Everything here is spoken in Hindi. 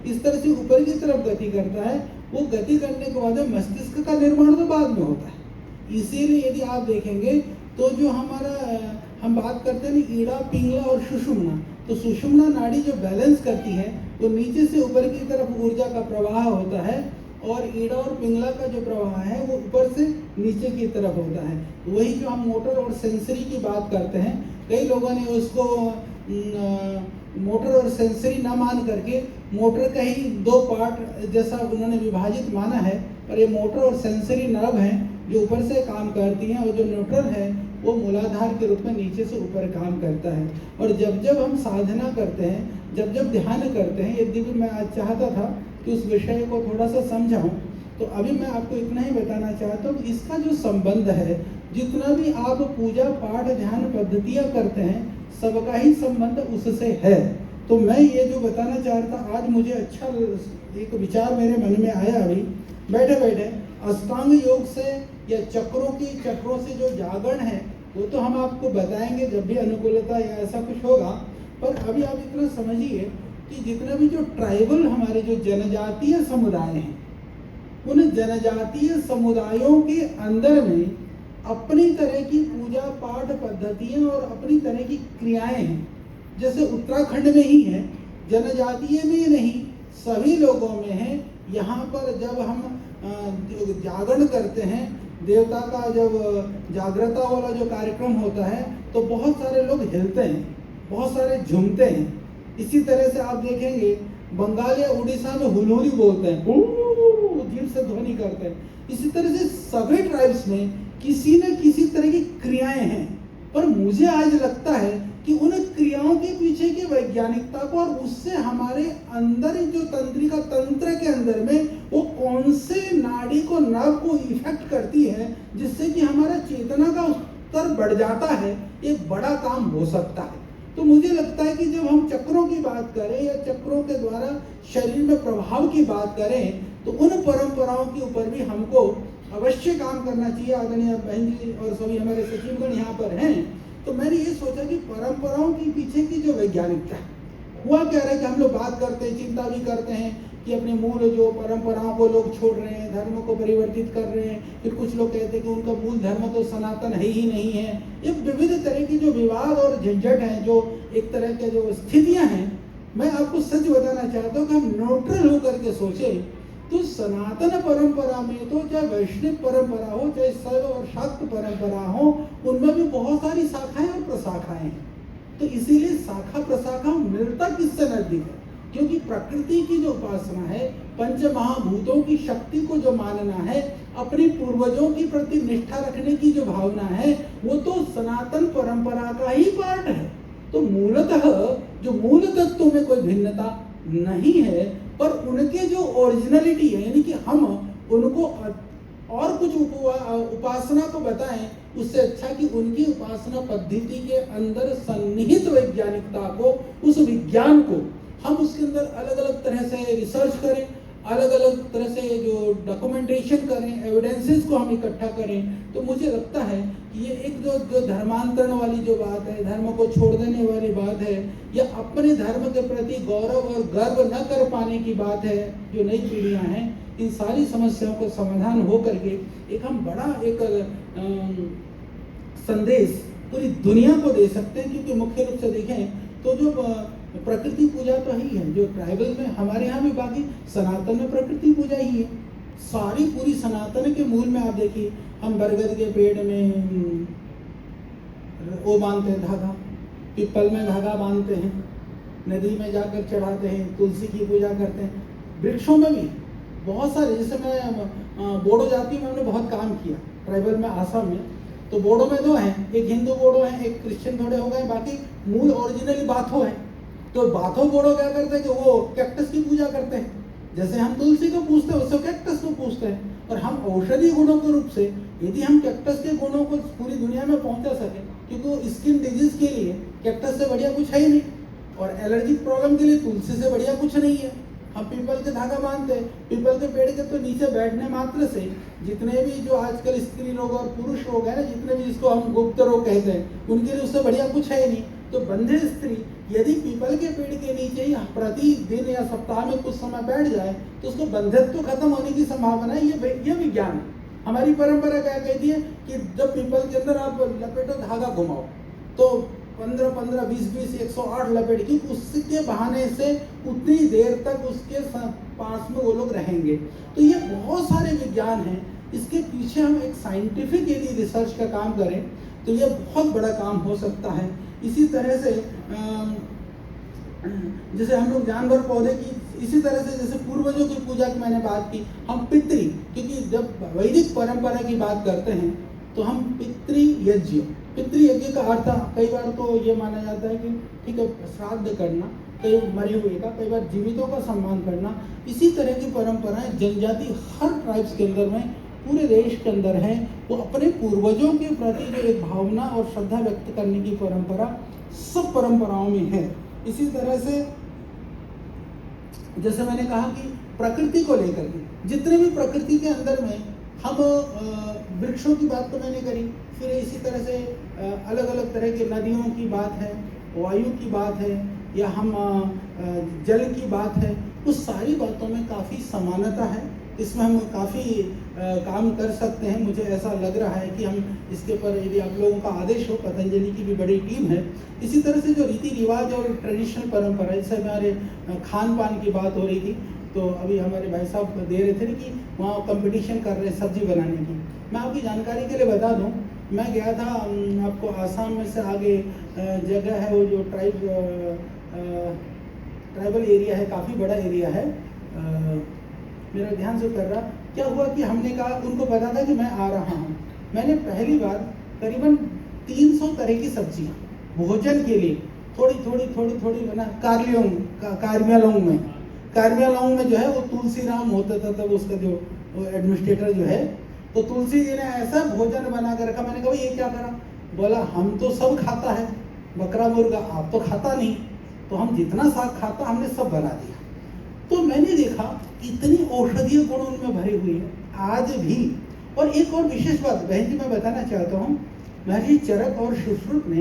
इस तरह से ऊपर की तरफ गति करता है। वो गति करने के बाद मस्तिष्क का निर्माण तो बाद में होता है। इसीलिए यदि आप देखेंगे तो जो हमारा हम बात करते हैं ना ईड़ा, पिंगला और सुषुम्ना, तो सुषुम्ना नाड़ी जो बैलेंस करती है तो नीचे से ऊपर की तरफ ऊर्जा का प्रवाह होता है, और ईड़ा और पिंगला का जो प्रवाह है वो ऊपर से नीचे की तरफ होता है। वही जो हम मोटर और सेंसरी की बात करते हैं, कई लोगों ने उसको मोटर और सेंसरी ना मान करके मोटर का ही दो पार्ट जैसा उन्होंने विभाजित माना है, पर ये मोटर और सेंसरी नर्व हैं जो ऊपर से काम करती हैं, और जो न्यूट्रल है वो मूलाधार के रूप में नीचे से ऊपर काम करता है। और जब जब हम साधना करते हैं, जब जब ध्यान करते हैं, यदि भी मैं आज चाहता था कि उस विषय को थोड़ा सा समझाऊं, तो अभी मैं आपको इतना ही बताना चाहता हूँ। इसका जो संबंध है, जितना भी आप पूजा पाठ ध्यान पद्धतियाँ करते हैं, सबका ही संबंध उससे है। तो मैं ये जो बताना चाह रहा था, आज मुझे अच्छा एक विचार मेरे मन में आया अभी बैठे बैठे। अष्टांग योग से या चक्रों से जो जागरण है वो तो हम आपको बताएंगे जब भी अनुकूलता या ऐसा कुछ होगा। पर अभी आप इतना समझिए कि जितना भी जो ट्राइबल हमारे जो जनजातीय समुदाय हैं, उन जनजातीय समुदायों के अंदर में अपनी तरह की पूजा पाठ पद्धतियाँ और अपनी तरह की क्रियाएं हैं। जैसे उत्तराखंड में ही है, जनजातीय में नहीं, सभी लोगों में है। यहाँ पर जब हम जागरण करते हैं, देवता का जब जागृता वाला जो कार्यक्रम होता है, तो बहुत सारे लोग हिलते हैं, बहुत सारे झूमते हैं। इसी तरह से आप देखेंगे बंगाल या उड़ीसा में हुलूरी बोलते हैं, जीभ से ध्वनि करते हैं। इसी तरह से सभी ट्राइब्स में किसी न किसी तरह की क्रियाएं हैं। पर मुझे आज लगता है कि उन क्रियाओं के पीछे की वैज्ञानिकता को, और उससे हमारे अंदर जो तंत्रिका तंत्र के अंदर में वो कौन से नाड़ी को, नर्व को इफेक्ट करती है, जिससे कि हमारा चेतना का स्तर बढ़ जाता है, एक बड़ा काम हो सकता है। तो मुझे लगता है कि जब हम चक्रों की बात करें या चक्रों के द्वारा शरीर में प्रभाव की बात करें, तो उन परंपराओं के ऊपर भी हमको अवश्य काम करना चाहिए। आदरणीय बहन जी और सभी हमारे सचिवगण यहाँ पर हैं, तो मैंने ये सोचा कि परंपराओं के पीछे की जो वैज्ञानिकता हुआ क्या रहा है कि हम लोग बात करते हैं, चिंता भी करते हैं कि अपने मूल जो परंपराओं को लोग छोड़ रहे हैं, धर्म को परिवर्तित कर रहे हैं। फिर कुछ लोग कहते हैं कि उनका मूल धर्म तो सनातन है ही नहीं है। ये विविध तरह की जो विवाद और झंझट हैं, जो एक तरह के जो स्थितियाँ हैं, मैं आपको सच बताना चाहता हूँ कि हम न्यूट्रल होकर के सोचें तो सनातन परंपरा में, तो चाहे वैष्णव परंपरा हो, चाहे शैव और शाक्त परंपरा हो, उनमें भी बहुत सारी शाखाएं और प्रशाखाएं हैं। तो इसीलिए शाखा प्रशाखा मिलता किससे नजदीक है, क्योंकि प्रकृति की जो उपासना है, पंच महाभूतों की शक्ति को जो मानना है, अपने पूर्वजों के प्रति निष्ठा रखने की जो भावना है, वो तो सनातन परंपरा का ही पार्ट है। तो मूलतः जो मूल तत्वों में कोई भिन्नता नहीं है, पर उनके जो ओरिजिनलिटी है, यानी कि हम उनको और कुछ उपासना को बताएं, उससे अच्छा कि उनकी उपासना पद्धति के अंदर सन्निहित वैज्ञानिकता को, उस विज्ञान को हम उसके अंदर अलग अलग तरह से रिसर्च करें, अलग अलग तरह से जो डॉक्यूमेंटेशन करें, एविडेंसेस को हम इकट्ठा करें। तो मुझे लगता है कि ये एक जो धर्मांतरण वाली जो बात है, धर्म को छोड़ देने वाली बात है, या अपने धर्म के प्रति गौरव और गर्व न कर पाने की बात है, जो नई पीढ़ियां हैं, इन सारी समस्याओं का समाधान हो करके एक हम बड़ा एक संदेश पूरी दुनिया को दे सकते हैं। क्योंकि मुख्य रूप से देखें तो जो प्रकृति पूजा तो ही है, जो ट्राइबल में हमारे यहाँ भी, बाकी सनातन में प्रकृति पूजा ही है। सारी पूरी सनातन के मूल में आप देखिए, हम बरगद के पेड़ में वो बांधते हैं धागा, पीपल में धागा बांधते हैं, नदी में जाकर चढ़ाते हैं, तुलसी की पूजा करते हैं। वृक्षों में भी बहुत सारे, जैसे मैं बोडो जाति में हमने बहुत काम किया ट्राइबल में, आसाम में। तो बोडो में दो हैं, एक हिंदू बोडो है, एक क्रिश्चियन थोड़े हो गए, बाकी मूल ओरिजिनली बाथो है। तो बाथो बोडो क्या करते हैं कि वो कैक्टस की पूजा करते हैं। जैसे हम तुलसी को पूजते हैं, उससे कैक्टस को पूजते हैं। और हम औषधि गुणों के रूप से यदि हम कैक्टस के गुणों को पूरी दुनिया में पहुंचा सके, क्योंकि वो स्किन डिजीज के लिए कैक्टस से बढ़िया कुछ है ही नहीं, और एलर्जिक प्रॉब्लम के लिए तुलसी से बढ़िया कुछ नहीं है। हम पीपल के धागा बांधते हैं, पीपल के पेड़ के तो नीचे बैठने मात्र से जितने भी जो आजकल स्त्री रोग और पुरुष रोग है ना, जितने भी जिसको हम गुप्त रोग कहते हैं, उनके लिए उससे बढ़िया कुछ है ही नहीं। तो बंधे स्त्री यदि पीपल के पेड़ के नीचे ही प्रतिदिन या सप्ताह में कुछ समय बैठ जाए तो उसको बंधत्व खत्म होने की संभावना है। ये विज्ञान है। हमारी परंपरा क्या कहती है कि जब पीपल के अंदर आप लपेटो धागा घुमाओ तो 15-15, 20-20, 108 लपेट की, उसके बहाने से उतनी देर तक उसके पास में वो लोग रहेंगे। तो ये बहुत सारे विज्ञान हैं। इसके पीछे हम एक साइंटिफिक यदि रिसर्च का काम करें तो ये बहुत बड़ा काम हो सकता है। इसी तरह से जैसे हम लोग जानवर पौधे की, इसी तरह से जैसे पूर्वजों की पूजा की मैंने बात की, हम पितृ, क्योंकि जब वैदिक परंपरा की बात करते हैं तो हम पितृयज्ञ का अर्थ कई बार तो ये माना जाता है कि ठीक है श्राद्ध करना, कई मरे हुए का, कई बार जीवितों का सम्मान करना। इसी तरह की परंपराएं जनजाति हर ट्राइब्स के अंदर में पूरे देश के अंदर है। वो अपने पूर्वजों के प्रति जो एक भावना और श्रद्धा व्यक्त करने की परंपरा सब परंपराओं में है। इसी तरह से जैसे मैंने कहा कि प्रकृति को लेकर के जितने भी प्रकृति के अंदर में हम वृक्षों की बात तो मैंने करी, फिर इसी तरह से अलग अलग तरह की नदियों की बात है, वायु की बात है, या हम जल की बात है, उस सारी बातों में काफ़ी समानता है। इसमें हम काफ़ी काम कर सकते हैं। मुझे ऐसा लग रहा है कि हम इसके ऊपर यदि आप लोगों का आदेश हो, पतंजलि की भी बड़ी टीम है। इसी तरह से जो रीति रिवाज और ट्रेडिशनल परंपरा, जैसे हमारे खान पान की बात हो रही थी, तो अभी हमारे भाई साहब दे रहे थे कि वहाँ कंपटीशन कर रहे हैं सब्जी बनाने की। मैं आपकी जानकारी के लिए बता दूँ, मैं गया था आपको आसाम में से आगे जगह है, वो जो ट्राइबल एरिया है, काफ़ी बड़ा एरिया है, मेरा ध्यान से कर रहा। क्या हुआ कि हमने कहा, उनको पता था कि मैं आ रहा हूँ। मैंने पहली बार करीबन 300 तरह की सब्जियाँ भोजन के लिए थोड़ी बना कार्बियालोंग में जो है वो तुलसी राम होता था तब उसका जो एडमिनिस्ट्रेटर जो है, तो तुलसी जी ने ऐसा भोजन बना कर रखा। मैंने कहा ये क्या करा? बोला हम तो सब खाता है बकरा मुर्गा, आप तो खाता नहीं, तो हम जितना साग खाता हमने सब बना दिया। तो मैंने देखा इतनी औषधीय गुण उनमें भरे हुए हैं आज भी। और एक और विशेष बात बहन जी मैं बताना चाहता हूँ, महर्षि चरक और सुश्रुत ने